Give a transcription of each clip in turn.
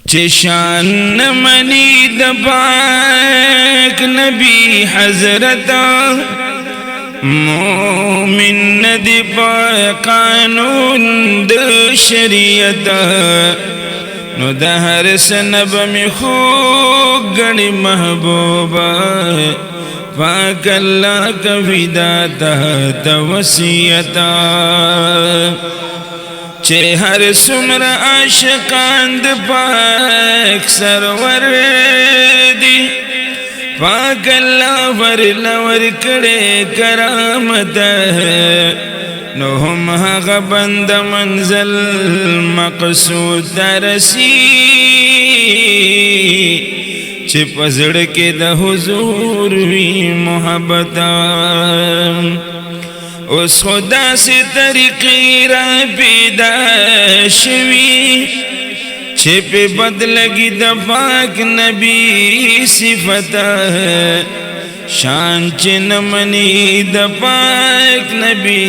चशान money दपाक नबी हजरता मोमिन नदी पाक कानून द शरीयता नो दहर सनब में खूब गणी महबूबा पाक अल्लाह का विदाता तवसियता चे हर सुमर आशकांद पाक सरवर दी पाक अल्लाह वर लवर करे करामत नो हम हग बंद मंजल मकसूद तरसी चे पजड़ के द हुजूर वी मोहब्बता उस खुदा से तरीक़ी राह पैदा शवी छिपे बदलगी दफाक नबी सिफता शान चिन मनी दफाक नबी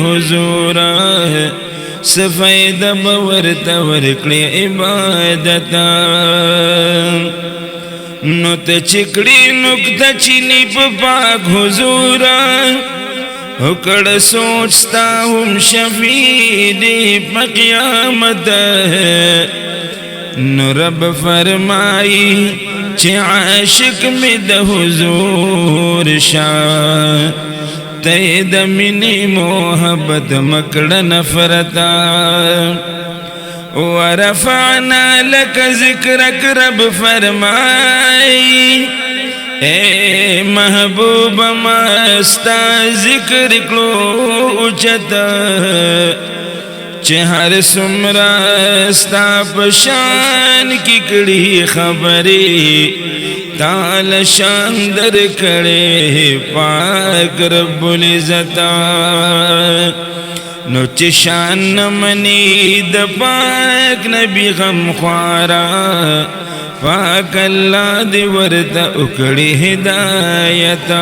हुजूरा सफेद बवर तवर कड़े इबादता नुत चिकड़ी नुकता चिनी पाक हुजूरा हुकड़ सोचता हूँ शफीदी क़यामत रब फरमाई चे आशिक में द हुजूर शाह तैद मिनी मोहब्बत मकड़ नफरता वरफ़अना लक ज़िक्रक रब फरमाई ए महबूब मस्ता जिक्र करो उचता चहर सुमरास्ता पशान की कड़ी खबरी ताल शानदर करे पाक रब्बुल इज़्ज़ता नुच शान मनी द पाक नबी गम ख्वारा पाक अल्लाह दिवरता उकड़ी हिदायता।